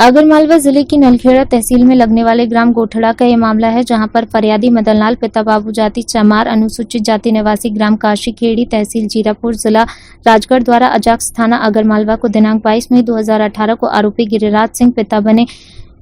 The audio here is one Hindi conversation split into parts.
आगरमालवा जिले की नलखेड़ा तहसील में लगने वाले ग्राम गोठड़ा का ये मामला है, जहां पर फरियादी मदनलाल पिता बाबू जाति चमार अनुसूचित जाति निवासी ग्राम काशी खेड़ी तहसील जीरापुर जिला राजगढ़ द्वारा अजाक्स थाना आगरमालवा को दिनांक 22 मई 2018 को आरोपी गिरिराज सिंह पिता बने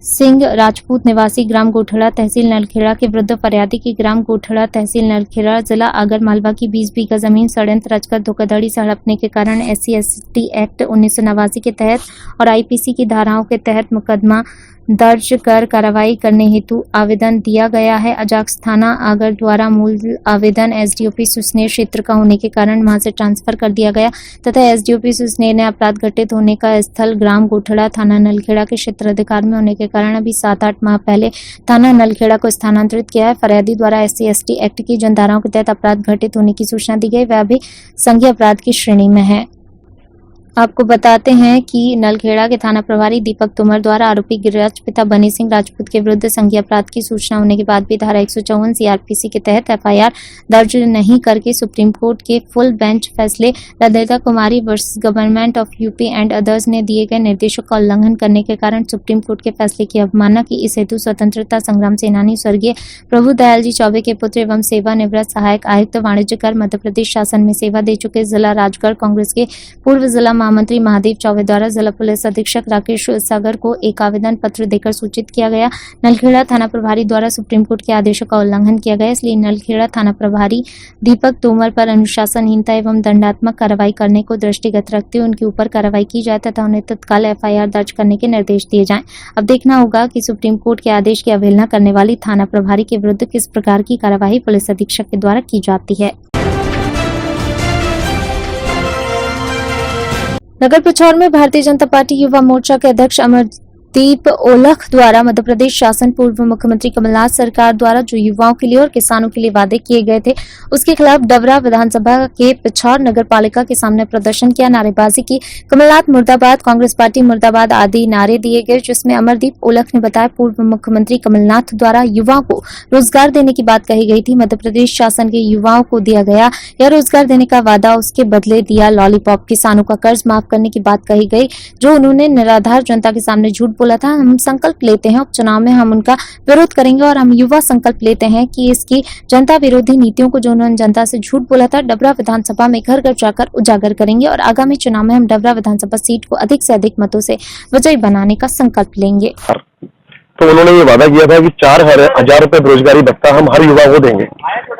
सिंह राजपूत निवासी ग्राम गोठड़ा तहसील नलखेड़ा के विरुद्ध फरियादी की ग्राम गोठड़ा तहसील नलखेड़ा जिला आगरमालवा की 20 बीघा जमीन षड्यंत्र रचकर धोखाधड़ी से हड़पने के कारण SC/ST एक्ट 1989 के तहत और IPC की धाराओं के तहत मुकदमा दर्ज कर कार्रवाई करने हेतु आवेदन दिया गया है। अजाक्स थाना आगर द्वारा मूल आवेदन SDOP सुसनेर क्षेत्र का होने के कारण वहां से ट्रांसफर कर दिया गया तथा SDOP सुसनेर ने अपराध घटित होने का स्थल ग्राम गोठड़ा थाना नलखेड़ा के क्षेत्राधिकार में होने के कारण अभी 7-8 माह पहले थाना नलखेड़ा को स्थानांतरित किया है। फरियादी द्वारा SC/ST एक्ट की जिन धाराओं के तहत अपराध घटित होने की सूचना दी गई वह अभी संज्ञेय अपराध की श्रेणी में है। आपको बताते हैं कि नलखेड़ा के थाना प्रभारी दीपक तोमर द्वारा आरोपी गिरिराज पिता बनी सिंह राजपूत के विरुद्ध संज्ञेय अपराध की सूचना होने के बाद भी धारा 154 CRPC के तहत FIR दर्ज नहीं करके सुप्रीम कोर्ट के फुल बेंच फैसले Lalita Kumari versus government of UP and others ने दिए गए निर्देशों का उल्लंघन करने के कारण सुप्रीम कोर्ट के फैसले की अवमानना की। इस हेतु स्वतंत्रता संग्राम सेनानी स्वर्गीय प्रभु दयाल जी चौबे के पुत्र एवं सेवानिवृत्त सहायक आयुक्त वाणिज्य कर मध्य प्रदेश शासन में सेवा दे चुके जिला राजगढ़ कांग्रेस के पूर्व जिला महामंत्री महादेव चौबे द्वारा जिला पुलिस अधीक्षक राकेश सागर को एक आवेदन पत्र देकर सूचित किया गया। नलखेड़ा थाना प्रभारी द्वारा सुप्रीम कोर्ट के आदेशों का उल्लंघन किया गया, इसलिए नलखेड़ा थाना प्रभारी दीपक तोमर पर अनुशासनहीनता एवं दंडात्मक कार्रवाई करने को दृष्टिगत रखते हुए उनके ऊपर कार्रवाई की जाए तथा उन्हें तत्काल FIR दर्ज करने के निर्देश दिए जाएं। अब देखना होगा कि सुप्रीम कोर्ट के आदेश की अवहेलना करने वाली थाना प्रभारी के विरुद्ध किस प्रकार की कार्रवाई पुलिस अधीक्षक के द्वारा की जाती है। नगर पिछौर में भारतीय जनता पार्टी युवा मोर्चा के अध्यक्ष अमरदीप ओलख द्वारा मध्य प्रदेश शासन पूर्व मुख्यमंत्री कमलनाथ सरकार द्वारा जो युवाओं के लिए और किसानों के लिए वादे किए गए थे उसके खिलाफ डबरा विधानसभा के पिछौर नगर पालिका के सामने प्रदर्शन किया, नारेबाजी की, कमलनाथ मुर्दाबाद, कांग्रेस पार्टी मुर्दाबाद आदि नारे दिए गए, जिसमें अमरदीप ओलख ने बताया पूर्व मुख्यमंत्री कमलनाथ द्वारा युवाओं को रोजगार देने की बात कही गई थी। मध्य प्रदेश शासन के युवाओं को दिया गया यह रोजगार देने का वादा, उसके बदले दिया लॉलीपॉप। किसानों का कर्ज माफ करने की बात कही गई जो उन्होंने निराधार जनता के सामने झूठ बोला था। हम संकल्प लेते हैं उपचुनाव में हम उनका विरोध करेंगे और हम युवा संकल्प लेते हैं कि इसकी जनता विरोधी नीतियों को जो उन्होंने जनता से झूठ बोला था डबरा विधानसभा में घर घर जाकर उजागर करेंगे और आगामी चुनाव में हम डबरा विधानसभा सीट को अधिक से अधिक मतों से विजयी बनाने का संकल्प लेंगे। तो उन्होंने ये वादा किया था कि 4,000 रुपए बेरोजगारी भत्ता हम हर युवा को देंगे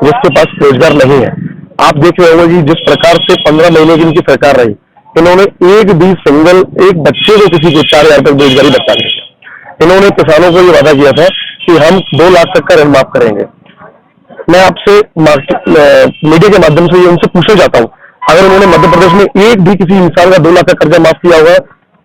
जिसके पास रोजगार नहीं है। आप देख रहे होंगे कि जिस प्रकार से 15 महीने की इनकी सरकार रही, इन्होंने एक भी सिंगल एक बच्चे को किसी को 4,000 रुपए बेरोजगारी भत्ता नहीं दिया। इन्होंने किसानों को ये वादा किया था कि हम 2 लाख तक का ऋण माफ करेंगे। मैं आपसे मीडिया के माध्यम से ये उनसे पूछना चाहता हूँ, अगर उन्होंने मध्य प्रदेश में एक भी किसी इंसान का 2 लाख का कर्जा माफ किया होगा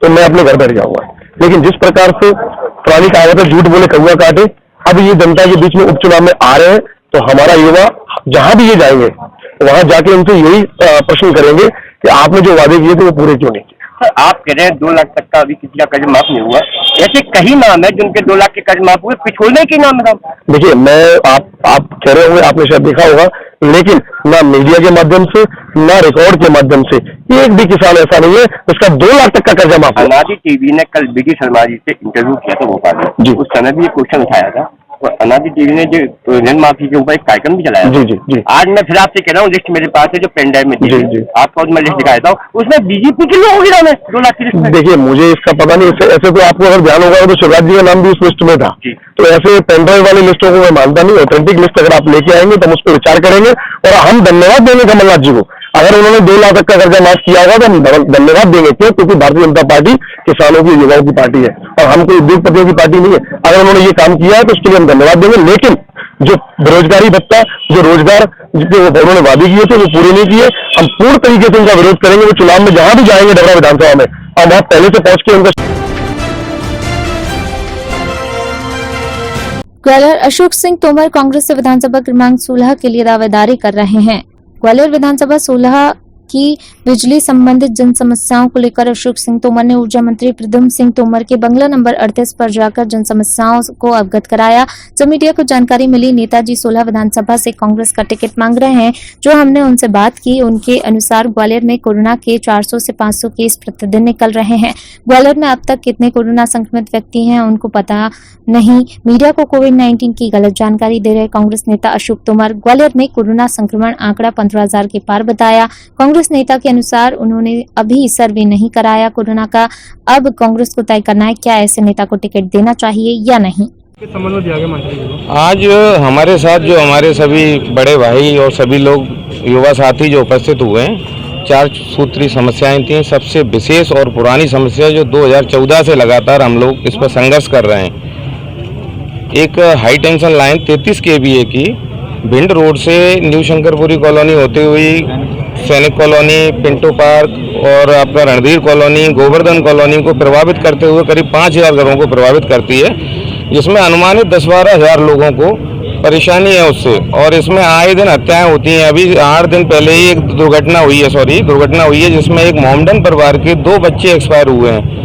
तो मैं अपने घर बैठ जाऊंगा। लेकिन जिस प्रकार से पुरानी कहावत है झूठ बोले कौवा काटे, अब ये जनता के बीच में उपचुनाव में आ रहे हैं तो हमारा युवा जहां भी ये जाएंगे वहां जाके उनसे यही प्रश्न करेंगे कि आपने जो वादे किए थे वो पूरे क्यों नहीं किए। सर आप कह रहे हैं 2 लाख तक का अभी किसी का कर्ज माफ नहीं हुआ, ऐसे कई नाम है जिनके 2 लाख के कर्ज माफ हुए, पिछोड़ने के नाम है। देखिए मैं आप कह रहे होंगे, आपने शायद देखा होगा, लेकिन ना मीडिया के माध्यम से ना रिकॉर्ड के माध्यम से एक भी किसान ऐसा नहीं है उसका 2 लाख तक का कर्जा माफ। अनादि टीवी ने कल BD शर्मा जी से इंटरव्यू किया था भोपाल में, उस समय भी ये क्वेश्चन उठाया था और अनादि टीवी ने जो ऋण माफी के ऊपर एक कार्यक्रम भी चलाया। जी। आज मैं फिर आपसे कह रहा हूँ, लिस्ट मेरे पास है जो पेन ड्राइव में थी, आपको मैं लिस्ट दिखाया था, उसमें BJP के लोग गिरा 2 लाख की लिस्ट में। देखिए मुझे इसका पता नहीं, ऐसे तो आपको अगर ध्यान होगा तो शिवराज जी का नाम भी उस लिस्ट में था। तो ऐसे पेन ड्राइव वाली लिस्टों को मैं मानता नहीं। ऑथेंटिक लिस्ट अगर आप लेके आएंगे तो हम उस पर विचार करेंगे और हम धन्यवाद देंगे कमलनाथ जी को। अगर उन्होंने 2 लाख तक का कर्जा माफ किया होगा तो हम धन्यवाद देंगे। क्यों? क्योंकि भारतीय जनता पार्टी किसानों की युवाओं की पार्टी है और हम कोई उद्योगपतियों की पार्टी नहीं है। अगर उन्होंने ये काम किया है तो उसके लिए हम धन्यवाद देंगे। लेकिन जो बेरोजगारी भत्ता, जो रोजगार जो उन्होंने वादे किए थे वो पूरे नहीं किए, हम पूर्ण तरीके से उनका विरोध करेंगे। वो चुनाव में जहां भी जाएंगे डबरा विधानसभा में हम वहां पहले से पहुंच के उनका। ग्वालियर अशोक सिंह तोमर कांग्रेस से विधानसभा क्रमांक 16 के लिए दावेदारी कर रहे हैं। ग्वालियर विधानसभा 16 की की बिजली संबंधित जन समस्याओं को लेकर अशोक सिंह तोमर ने ऊर्जा मंत्री प्रद्युम्न सिंह तोमर के बंगला नंबर 38 पर जाकर जन समस्याओं को अवगत कराया। जब मीडिया को जानकारी मिली नेताजी 16 विधानसभा से कांग्रेस का टिकट मांग रहे हैं, जो हमने उनसे बात की, उनके अनुसार ग्वालियर में कोरोना के 400 से 500 केस प्रतिदिन निकल रहे हैं। ग्वालियर में अब तक कितने कोरोना संक्रमित व्यक्ति हैं उनको पता नहीं। मीडिया को कोविड-19 की गलत जानकारी दे रहे कांग्रेस नेता अशोक तोमर, ग्वालियर में कोरोना संक्रमण आंकड़ा 15,000 के पार बताया। कांग्रेस नेता के अनुसार उन्होंने अभी सर्वे नहीं कराया कोरोना का, अब कांग्रेस को तय करना है क्या ऐसे नेता को टिकट देना चाहिए या नहीं। आज हमारे साथ जो हमारे सभी बड़े भाई और सभी लोग युवा साथी जो उपस्थित हुए हैं, 4 सूत्री समस्याएं थी। सबसे विशेष और पुरानी समस्या जो 2014 से लगातार हम लोग इस पर संघर्ष कर रहे हैं, एक हाई टेंशन लाइन 33 kVA की भिंड रोड से न्यू शंकरपुरी कॉलोनी होते हुए सैनिक कॉलोनी, पिंटो पार्क और आपका रणधीर कॉलोनी, गोवर्धन कॉलोनी को प्रभावित करते हुए करीब 5,000 घरों को प्रभावित करती है, जिसमें अनुमानित 10-12 हज़ार लोगों को परेशानी है उससे। और इसमें आए दिन हत्याएं होती हैं। अभी 8 दिन पहले ही एक दुर्घटना हुई है जिसमें एक मोहम्मदन परिवार के 2 बच्चे एक्सपायर हुए हैं।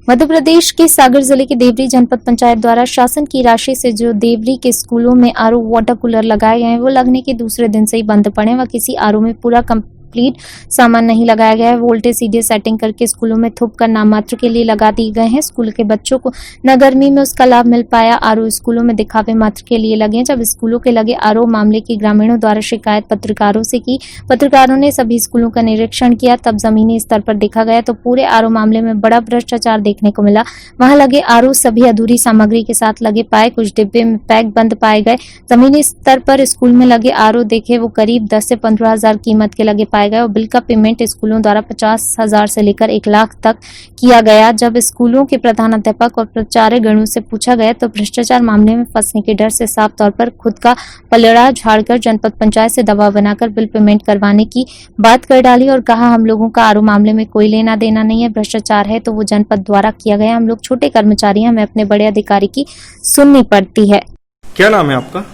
मध्य प्रदेश के सागर जिले की देवरी जनपद पंचायत द्वारा शासन की राशि से जो देवरी के स्कूलों में आरओ वाटर कूलर लगाए गए हैं, वो लगने के दूसरे दिन से ही बंद पड़े व किसी आरओ में पूरा कंप्लीट सामान नहीं लगाया गया है। वोल्टेज सीधे सेटिंग करके स्कूलों में थोप कर नाम मात्र के लिए लगा दिए गए हैं। स्कूल के बच्चों को न गर्मी में उसका लाभ मिल पाया। आरओ स्कूलों में दिखावे मात्र के लिए लगे। जब स्कूलों के लगे आरओ मामले की ग्रामीणों द्वारा शिकायत पत्रकारों से की, पत्रकारों ने सभी स्कूलों का निरीक्षण किया, तब जमीनी स्तर पर देखा गया तो पूरे आरओ मामले में बड़ा भ्रष्टाचार देखने को मिला। वहां लगे आरओ सभी अधूरी सामग्री के साथ लगे पाए, कुछ डिब्बे में पैक बंद पाए गए। जमीनी स्तर पर स्कूल में लगे आरओ देखे वो करीब 10 से 15,000 कीमत के लगे पाए गए और बिल का पेमेंट स्कूलों द्वारा 50,000 से लेकर 1 लाख तक किया गया। जब स्कूलों के प्रधानाध्यापक और प्राचार्य गणों से पूछा गया तो भ्रष्टाचार मामले में फंसने के डर से साफ तौर पर खुद का पलड़ा झाड़कर जनपद पंचायत से दबाव बनाकर बिल पेमेंट करवाने की बात कर डाली और कहा हम लोगों का आरओ मामले में कोई लेना देना नहीं है, भ्रष्टाचार है तो वो जनपद द्वारा किया गया। हम लोग छोटे कर्मचारी हैं, हमें अपने बड़े अधिकारी की सुननी पड़ती है। क्या नाम है आपका?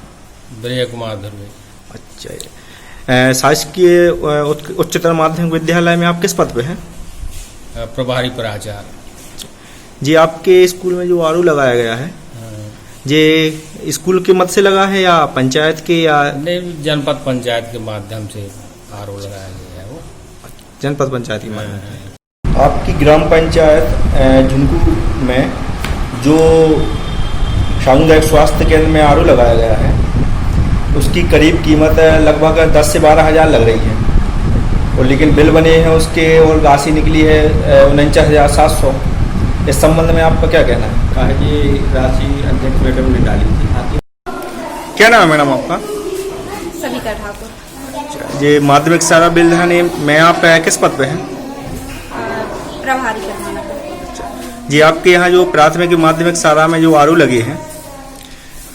विनय कुमार धर्मे। अच्छा, शासकीय उच्चतर माध्यमिक विद्यालय में आप किस पद पे हैं? प्रभारी प्राचार्य। जी, आपके स्कूल में जो आरओ लगाया गया है, ये स्कूल के मद से लगा है या पंचायत के या नहीं, जनपद पंचायत के माध्यम से आरओ लगाया गया है। वो जनपद पंचायत के माध्यम से। आपकी ग्राम पंचायत झुनकू में जो सामुदायिक स्वास्थ्य केंद्र में आरओ लगाया गया है, उसकी करीब कीमत लगभग 10 से 12 हज़ार लग रही है और लेकिन बिल बने हैं उसके और राशि निकली है 49,700। इस संबंध में आपका क्या कहना है? कहा कि राशि अध्यक्ष मैडम ने डाली थी। क्या नाम है मैडम आपका? सविता ठाकुर। ये माध्यमिक सारा बिल है मैं आप किस पद पे हैं? प्रभारी प्रधान। जी, आपके यहाँ जो प्राथमिक माध्यमिक सारा में जो आरओ लगे हैं,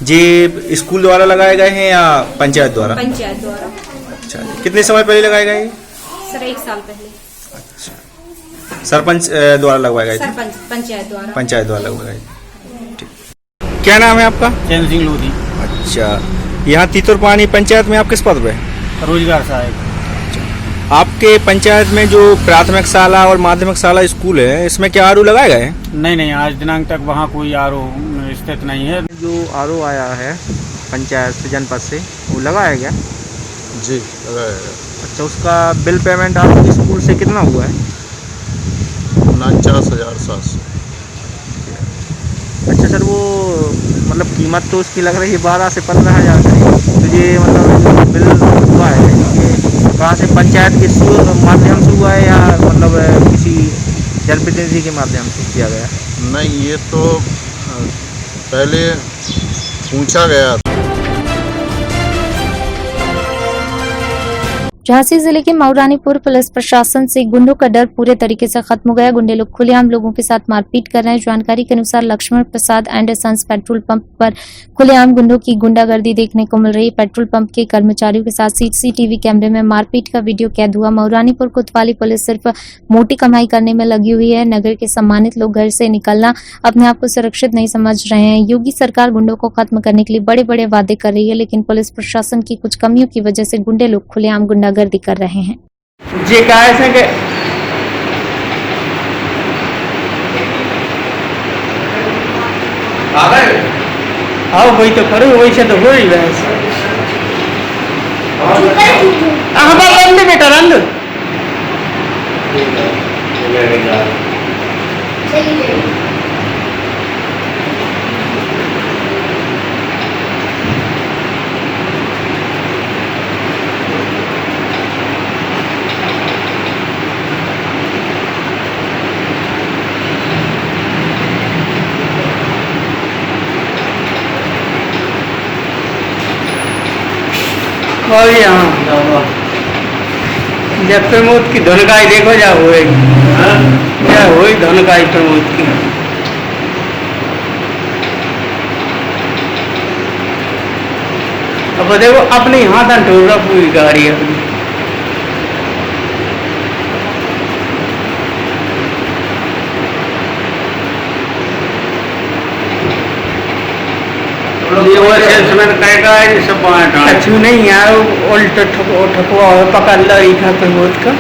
ये स्कूल द्वारा लगाए गए हैं या पंचायत द्वारा? पंचायत द्वारा। अच्छा, कितने समय पहले लगाए गए? सर 1 साल पहले। अच्छा, सरपंच द्वारा लगवाए गए थे? सरपंच पंचायत द्वारा। पंचायत द्वारा लगवाए। ठीक। क्या नाम है आपका? चैन सिंह लोधी। अच्छा, यहाँ तीतुरपानी पंचायत में आप किस पद पे? रोजगार सहायक। आपके पंचायत में जो प्राथमिक शाला और माध्यमिक शाला स्कूल है, इसमें क्या आरओ लगाए गए हैं? नहीं, आज दिनांक तक वहाँ कोई आरओ स्थित नहीं है। जो आरओ आया है पंचायत से, जनपद से, वो लगाया गया? जी, लगाया गया। अच्छा, उसका बिल पेमेंट आपके स्कूल से कितना हुआ है? 49,700। अच्छा सर, वो मतलब कीमत तो उसकी लग रही है 12 से 15 हज़ार करीब। तो ये मतलब बिल हुआ है ये कहाँ से, पंचायत के माध्यम से हुआ है या मतलब किसी जनप्रतिनिधि के माध्यम से किया गया? नहीं, ये तो पहले पूछा गया। झांसी जिले के मऊरानीपुर पुलिस प्रशासन से गुंडों का डर पूरे तरीके से खत्म हो गया। गुंडे लोग खुलेआम लोगों के साथ मारपीट कर रहे हैं। जानकारी के अनुसार लक्ष्मण प्रसाद एंड सन्स पेट्रोल पंप पर खुलेआम गुंडों की गुंडागर्दी देखने को मिल रही। पेट्रोल पंप के कर्मचारियों के साथ सीसीटीवी कैमरे में मारपीट का वीडियो कैद हुआ। मऊरानीपुर कोतवाली पुलिस सिर्फ मोटी कमाई करने में लगी हुई है। नगर के सम्मानित लोग घर से निकलना अपने आप को सुरक्षित नहीं समझ रहे हैं। योगी सरकार गुंडों को खत्म करने के लिए बड़े बड़े वादे कर रही है, लेकिन पुलिस प्रशासन की कुछ कमियों की वजह से गुंडे लोग खुलेआम गुंडागर्दी कर रहे हैं। जी काय से के आओ वही तो करो, वही से तो हो रही बहस। रंद बेटा रंद और यहाँ जब प्रमोद की धनकाई देखो जा होएगी, क्या होई धनकाई प्रमोद की। अब देखो अपने हाथ ठोर रहा पूरी गाड़ी अपनी। कछु नहीं यार, उल्टा ठकुआ पकड़ लड़ी था प्रमोद का।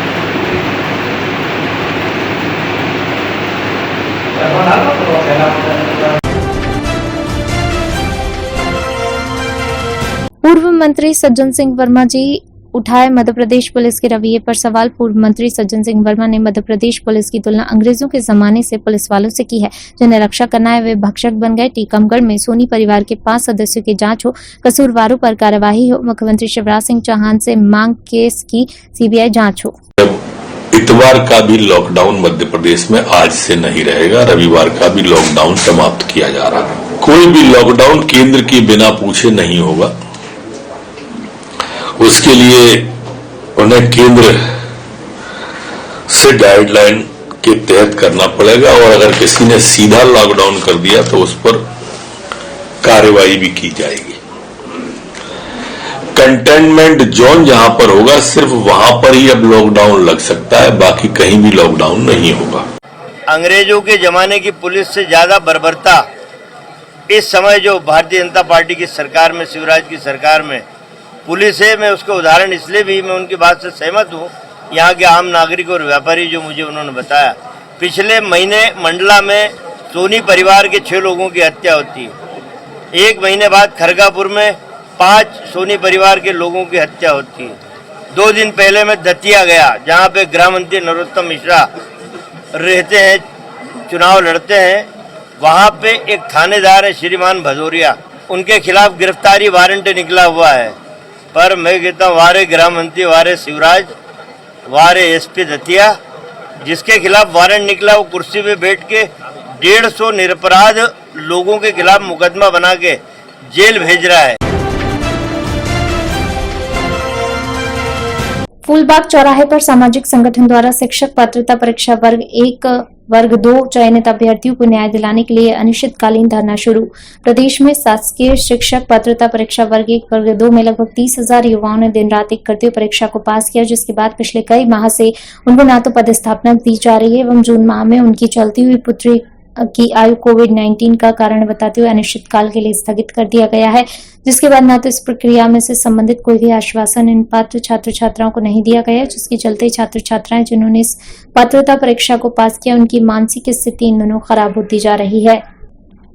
पूर्व मंत्री सज्जन सिंह वर्मा जी उठाए मध्य प्रदेश पुलिस के रवैये पर सवाल। पूर्व मंत्री सज्जन सिंह वर्मा ने मध्य प्रदेश पुलिस की तुलना अंग्रेजों के जमाने से पुलिस वालों से की है, जिन्हें रक्षा करना है वे भक्षक बन गए। टीकमगढ़ में सोनी परिवार के 5 सदस्यों की जांच हो, कसूरवारों पर कार्यवाही हो। मुख्यमंत्री शिवराज सिंह चौहान से मांग केस की सीबीआई जांच हो। इतवार का भी लॉकडाउन मध्य प्रदेश में आज से नहीं रहेगा। रविवार का भी लॉकडाउन समाप्त किया जा रहा है। कोई भी लॉकडाउन केंद्र के बिना पूछे नहीं होगा। उसके लिए उन्हें केंद्र से गाइडलाइन के तहत करना पड़ेगा, और अगर किसी ने सीधा लॉकडाउन कर दिया तो उस पर कार्रवाई भी की जाएगी। कंटेनमेंट जोन जहां पर होगा सिर्फ वहां पर ही अब लॉकडाउन लग सकता है, बाकी कहीं भी लॉकडाउन नहीं होगा। अंग्रेजों के जमाने की पुलिस से ज्यादा बर्बरता इस समय जो भारतीय जनता पार्टी की सरकार में, शिवराज की सरकार में पुलिस है। मैं उसका उदाहरण इसलिए भी मैं उनकी बात से सहमत हूँ। यहाँ के आम नागरिक और व्यापारी जो मुझे उन्होंने बताया, पिछले महीने मंडला में सोनी परिवार के 6 लोगों की हत्या होती है। 1 महीने बाद खरगापुर में 5 सोनी परिवार के लोगों की हत्या होती है। 2 दिन पहले मैं दतिया गया, जहाँ पे गृह मंत्री नरोत्तम मिश्रा रहते हैं, चुनाव लड़ते हैं। वहाँ पे एक थानेदार है श्रीमान भदौरिया, उनके खिलाफ गिरफ्तारी वारंट निकला हुआ है। पर मैं कहता हूँ वारे गृह मंत्री, वारे शिवराज, वारे एसपी दतिया, जिसके खिलाफ वारंट निकला वो कुर्सी पे बैठ के 150 निरपराध लोगों के खिलाफ मुकदमा बना के जेल भेज रहा है। फूलबाग चौराहे पर सामाजिक संगठन द्वारा शिक्षक पात्रता परीक्षा वर्ग 1 वर्ग 2 चयनित अभ्यर्थियों को न्याय दिलाने के लिए अनिश्चितकालीन धरना शुरू। प्रदेश में शासकीय शिक्षक पात्रता परीक्षा वर्ग 1 वर्ग 2 में लगभग 30,000 युवाओं ने दिन रात एक करते हुए परीक्षा को पास किया, जिसके बाद पिछले कई माह से उनको न तो पदस्थापना दी जा रही है एवं जून माह में उनकी चलती हुई पुत्री की आयु कोविड-19 का कारण बताते हुए अनिश्चितकाल के लिए स्थगित कर दिया गया है, जिसके बाद न तो इस प्रक्रिया में से संबंधित कोई भी आश्वासन इन पात्र छात्र छात्राओं को नहीं दिया गया, जिसके चलते छात्र छात्राएं जिन्होंने इस पात्रता परीक्षा को पास किया उनकी मानसिक स्थिति इन दिनों खराब होती जा रही है।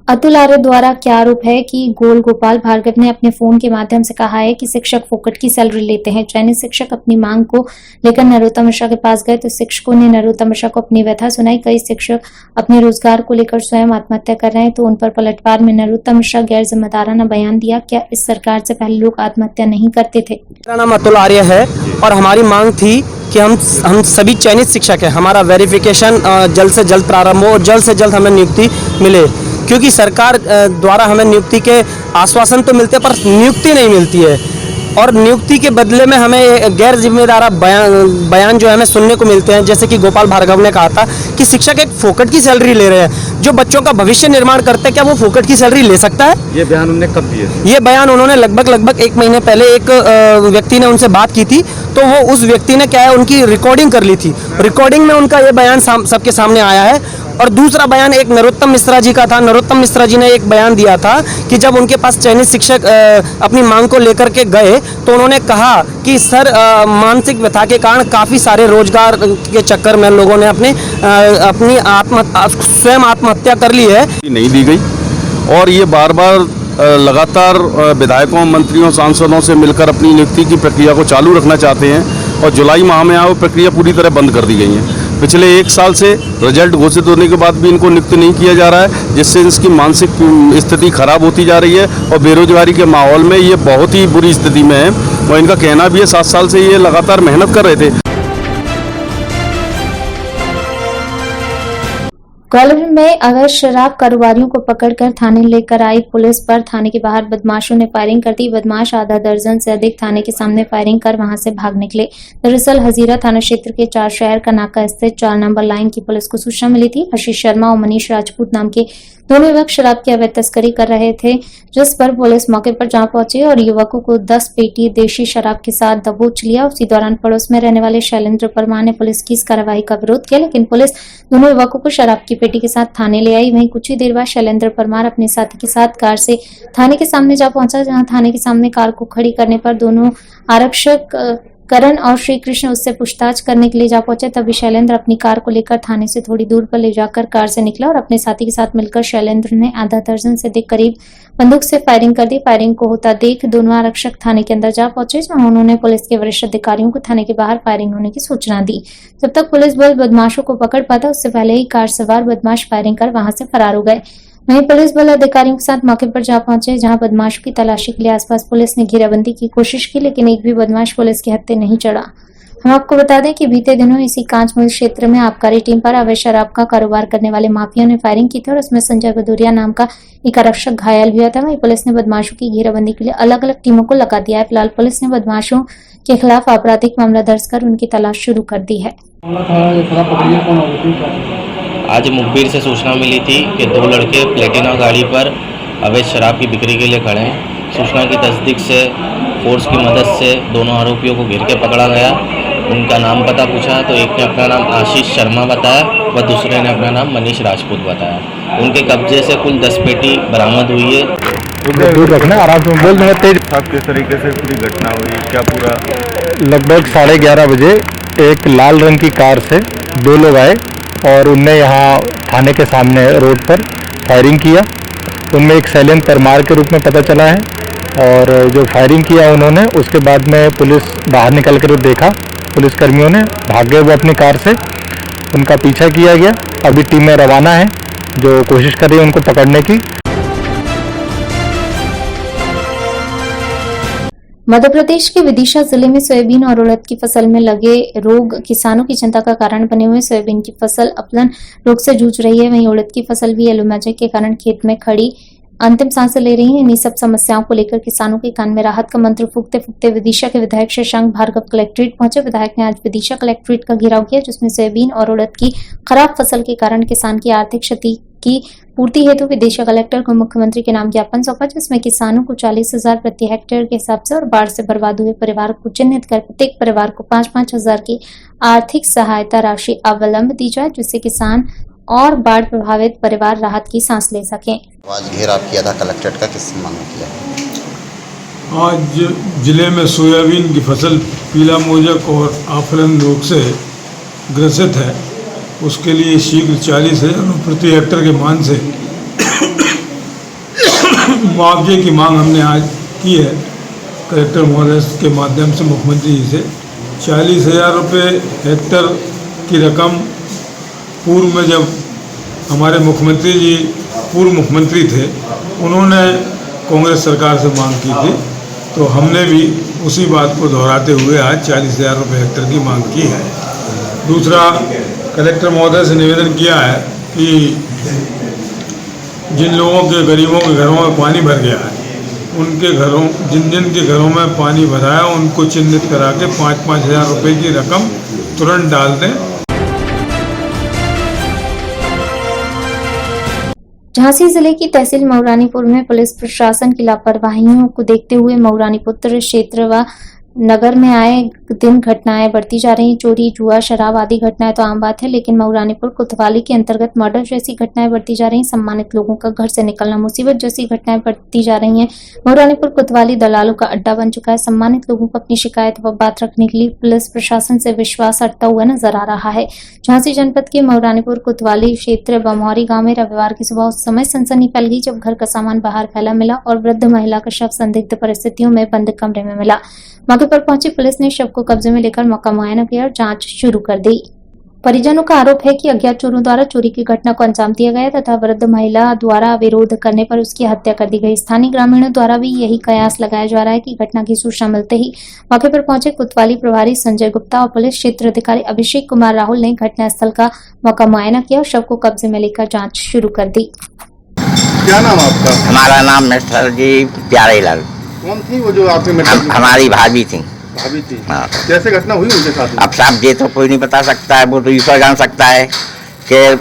अतुल आर्य द्वारा क्या आरोप है कि गोल गोपाल भार्गव ने अपने फोन के माध्यम से कहा है कि शिक्षक फोकट की सैलरी लेते हैं। चयनित शिक्षक अपनी मांग को लेकर नरोत्तम मिश्रा के पास गए तो शिक्षकों ने नरोत्तम मिश्रा को अपनी व्यथा सुनाई। कई शिक्षक अपने रोजगार को लेकर स्वयं आत्महत्या कर रहे हैं तो उन पर पलटवार में नरोत्तम मिश्रा गैर जिम्मेदाराना बयान दिया। क्या इस सरकार से पहले लोग आत्महत्या नहीं करते थे? मेरा नाम अतुल आर्य है और हमारी मांग थी कि हम सभी चयनित शिक्षक हैं, हमारा वेरिफिकेशन जल्द से जल्द प्रारंभ हो और जल्द से जल्द हमें नियुक्ति मिले, क्योंकि सरकार द्वारा हमें नियुक्ति के आश्वासन तो मिलते पर नियुक्ति नहीं मिलती है। और नियुक्ति के बदले में हमें गैर जिम्मेदार बयान जो है हमें सुनने को मिलते हैं। जैसे कि गोपाल भार्गव ने कहा था कि शिक्षक एक फोकट की सैलरी ले रहे हैं, जो बच्चों का भविष्य निर्माण करते हैं, क्या वो फोकट की सैलरी ले सकता है? ये बयान उन्होंने कब दिए? ये बयान उन्होंने लगभग 1 महीने पहले एक व्यक्ति ने उनसे बात की थी, तो वो उस व्यक्ति ने क्या है उनकी रिकॉर्डिंग कर ली थी। रिकॉर्डिंग में उनका ये बयान सबके सामने आया है। और दूसरा बयान एक नरोत्तम मिश्रा जी का था। नरोत्तम मिश्रा जी ने एक बयान दिया था कि जब उनके पास चयनित शिक्षक अपनी मांग को लेकर के गए तो उन्होंने कहा कि सर मानसिक व्यथा के कारण काफ़ी सारे रोजगार के चक्कर में लोगों ने अपनी स्वयं आत्महत्या कर ली है। नहीं दी गई और ये बार बार लगातार विधायकों, मंत्रियों, सांसदों से मिलकर अपनी नियुक्ति की प्रक्रिया को चालू रखना चाहते हैं और जुलाई माह में वो प्रक्रिया पूरी तरह बंद कर दी गई है। पिछले 1 साल से रिजल्ट घोषित होने के बाद भी इनको नियुक्त नहीं किया जा रहा है, जिससे इसकी मानसिक स्थिति खराब होती जा रही है और बेरोजगारी के माहौल में ये बहुत ही बुरी स्थिति में है। और इनका कहना भी है 7 साल से ये लगातार मेहनत कर रहे थे। ग्वालियर में अवैध शराब कारोबारियों को पकड़कर थाने लेकर आई पुलिस पर थाने के बाहर बदमाशों ने फायरिंग कर दी। बदमाश आधा दर्जन से अधिक थाने के सामने फायरिंग कर वहां से भाग निकले। दरअसल हजीरा थाना क्षेत्र के 4 शहर का नाका स्थित 4 नंबर लाइन की पुलिस को सूचना मिली थी। आशीष शर्मा और मनीष राजपूत नाम के दोनों युवक शराब की अवैध तस्करी कर रहे थे, जिस पर पुलिस मौके पर जा पहुंची और युवकों को 10 पेटी देशी शराब के साथ दबोच लिया। उसी दौरान पड़ोस में रहने वाले शैलेंद्र परमार ने पुलिस की इस कार्रवाई का विरोध किया, लेकिन पुलिस दोनों युवकों को शराब की पेटी के साथ थाने ले आई। वहीं कुछ ही देर बाद शैलेंद्र परमार अपने साथी के साथ कार से थाने के सामने जा पहुंचा, जहां थाने के सामने कार को खड़ी करने पर दोनों आरक्षक करण और श्री कृष्ण उससे पूछताछ करने के लिए जा पहुंचे। तभी शैलेंद्र अपनी कार को लेकर थाने से थोड़ी दूर पर ले जाकर कार से निकला और अपने साथी के साथ मिलकर शैलेंद्र ने आधा दर्जन से अधिक करीब बंदूक से फायरिंग कर दी। फायरिंग को होता देख दोनों आरक्षक थाने के अंदर जा पहुंचे, जहां उन्होंने पुलिस के वरिष्ठ अधिकारियों को थाने के बाहर फायरिंग होने की सूचना दी। जब तक पुलिस बल बदमाशों को पकड़ पाता उससे पहले ही कार सवार बदमाश फायरिंग कर वहां से फरार हो गए। वहीं पुलिस बल अधिकारियों के साथ मौके पर जा पहुंचे, जहां बदमाशों की तलाशी के लिए आसपास पुलिस ने घेराबंदी की कोशिश की, लेकिन एक भी बदमाश पुलिस के हत्थे नहीं चढ़ा। हम आपको बता दें कि बीते दिनों इसी कांचमूल क्षेत्र में आबकारी टीम पर अवैध शराब का कारोबार करने वाले माफिया ने फायरिंग की थी और उसमें संजय भदौरिया नाम का एक आरक्षक घायल भी हुआ था। वहीं पुलिस ने बदमाशों की घेराबंदी के लिए अलग अलग टीमों को लगा दिया है। फिलहाल पुलिस ने बदमाशों के खिलाफ आपराधिक मामला दर्ज कर उनकी तलाश शुरू कर दी है। आज मुखबिर से सूचना मिली थी कि 2 लड़के प्लेटिना गाड़ी पर अवैध शराब की बिक्री के लिए खड़े हैं। सूचना की तस्दीक से फोर्स की मदद से दोनों आरोपियों को घेर के पकड़ा गया। उनका नाम पता पूछा तो एक ने अपना नाम आशीष शर्मा बताया व दूसरे ने अपना नाम मनीष राजपूत बताया। उनके कब्जे से कुल 10 पेटी बरामद हुई है। किस तरीके से पूरी घटना हुई, क्या पूरा? लगभग 11:30 बजे एक लाल रंग की कार से 2 लोग आए और उनने यहाँ थाने के सामने रोड पर फायरिंग किया। उनमें एक शैलेंद्र परमार के रूप में पता चला है और जो फायरिंग किया उन्होंने, उसके बाद में पुलिस बाहर निकल कर देखा, पुलिसकर्मियों ने भाग गए वो अपनी कार से। उनका पीछा किया गया। अभी टीमें रवाना है जो कोशिश कर रही है उनको पकड़ने की। मध्य प्रदेश के विदिशा जिले में सोयाबीन और उड़द की फसल में लगे रोग किसानों की चिंता का कारण बने हुए। सोयाबीन की फसल अपलन रोग से जूझ रही है, वहीं उड़द की फसल भी येलो मैजिक के कारण खेत में खड़ी अंतिम सांसें ले रही हैं। इन्हीं सब समस्याओं को लेकर किसानों के कान में राहत का मंत्र फूंकते फूंकते विदिशा के विधायक शशांक भार्गव कलेक्ट्रेट पहुंचे। विधायक ने आज विदिशा कलेक्ट्रेट का घेराव किया, जिसमें सोयाबीन और उड़द की खराब फसल के कारण किसान की आर्थिक क्षति की पूर्ति हेतु विदिशा कलेक्टर को मुख्यमंत्री के नाम ज्ञापन सौंपा, जिसमें किसानों को 40,000 प्रति हेक्टेयर के हिसाब से और बाढ़ से बर्बाद हुए परिवार को चिन्हित कर प्रत्येक परिवार को 5-5 हजार की आर्थिक सहायता राशि अवलंब दी जाए, जिससे किसान और बाढ़ प्रभावित परिवार राहत की सांस ले सकें। आज घेराव किया था कलेक्ट्रेट का, किस संबंध में किया? आज जिले में सोयाबीन की फसल पीला मोजक और आफलन रोग से ग्रसित है, उसके लिए शीघ्र 40,000 प्रति हेक्टेयर के मान से मुआवजे की मांग हमने आज की है कलेक्टर महोदय के माध्यम से मुख्यमंत्री जी से। 40,000 रुपये हेक्टेयर की रकम पूर्व में जब हमारे मुख्यमंत्री जी पूर्व मुख्यमंत्री थे, उन्होंने कांग्रेस सरकार से मांग की थी, तो हमने भी उसी बात को दोहराते हुए आज 40,000 रुपये हेक्टेयर की मांग की है। दूसरा, कलेक्टर महोदय से निवेदन किया है कि जिन लोगों के गरीबों के घरों में पानी भर गया है उनके घरों जिन जिन के घरों में पानी भरा है उनको चिन्हित करा के 5-5 हज़ार रुपये की रकम तुरंत डाल दें। झांसी जिले की तहसील मऊरानीपुर में पुलिस प्रशासन की लापरवाहियों को देखते हुए मऊरानीपुर क्षेत्र व नगर में आए दिन घटनाएं बढ़ती जा रही। चोरी, जुआ, शराब आदि घटनाएं तो आम बात है, लेकिन मऊरानीपुर कोतवाली के अंतर्गत मर्डर जैसी घटनाएं बढ़ती जा रही। सम्मानित लोगों का घर से निकलना मुसीबत जैसी घटनाएं बढ़ती जा रही हैं। मऊरानीपुर कोतवाली दलालों का अड्डा बन चुका है। सम्मानित लोगों को अपनी शिकायत व बात रखने के लिए पुलिस प्रशासन से विश्वास हटता हुआ नजर आ रहा है। झांसी जनपद के मऊरानीपुर कोतवाली क्षेत्र बमौरी गाँव में रविवार की सुबह उस समय सनसनी फैल गई जब घर का सामान बाहर फैला मिला और वृद्ध महिला का शव संदिग्ध परिस्थितियों में बंद कमरे में मिला। मौके पर पहुंची पुलिस ने शव को कब्जे में लेकर मौका मुआयना किया और जांच शुरू कर दी। परिजनों का आरोप है कि अज्ञात चोरों द्वारा चोरी की घटना को अंजाम दिया गया तथा वृद्ध महिला द्वारा विरोध करने पर उसकी हत्या कर दी गई। स्थानीय ग्रामीणों द्वारा भी यही कयास लगाया जा रहा है कि घटना की सूचना मिलते ही मौके पर पहुंचे कोतवाली प्रभारी संजय गुप्ता और पुलिस क्षेत्र अधिकारी अभिषेक कुमार राहुल ने घटनास्थल का मौका मुआयना किया और शव को कब्जे में लेकर जाँच शुरू कर दी। क्या नाम आपका? हमारा नाम मिस्टर जी प्यारे लाल। कौन थी वो जो आपके हमारी भाभी थी। भाभी थी? हाँ। कैसे घटना हुई उनके साथ? अब साहब ये तो कोई नहीं बता सकता है, वो तो ईश्वर जान सकता है कि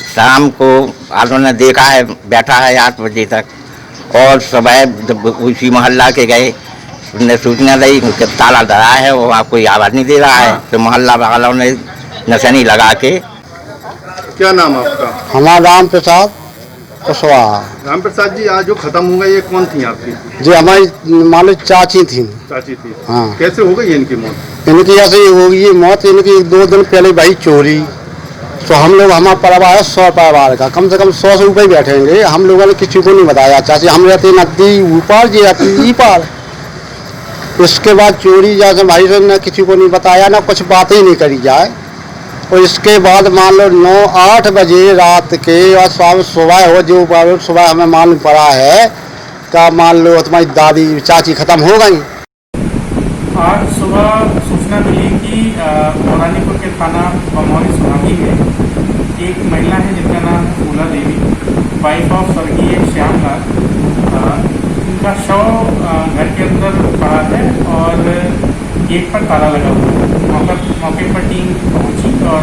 शाम को उन्होंने देखा है बैठा है 8 बजे तक और सुबह जब उसी मोहल्ला के गए उन्हें सूचना दी कि ताला डरा है वो कोई आवाज़ नहीं दे रहा है। तो मोहल्ला वालों ने निशानी लगा के। क्या नाम आपका? हमारा राम प्रसाद कुशवाहा। राम प्रसाद जी, आज जो खत्म हो गई ये कौन थी आपकी? जी हमारी मान लो चाची थी। चाची थी? हाँ। कैसे हो गई इनकी मौत? इनकी ऐसे ही हो गई मौत। इनकी 2 दिन पहले भाई चोरी, तो हम लोग हमारा परिवार है 100 परिवार का, कम से कम 100 से ऊपर बैठेंगे। हम लोगों ने किसी को नहीं बताया। चाची हम रहते नदी ऊपर, जी रहती पार। उसके बाद चोरी जैसे भाई ने किसी को नहीं बताया, ना कुछ बात ही नहीं करी जाए। और इसके बाद मान लो 9-8 बजे रात के और सुबह हो जो सुबह हमें मालूम पड़ा है का मान लो तुम्हारी दादी चाची खत्म हो गई। आज सुबह सूचना मिली कि मऊरानीपुर के थाना बमौरी सोनागी में एक महिला है जिनका नाम फूला देवी, वाइफ ऑफ स्वर्गीय श्यामलाल। उनका शव घर के अंदर पड़ा है और गेट पर ताला लगा हुआ है। मौके पर टीम पहुंची और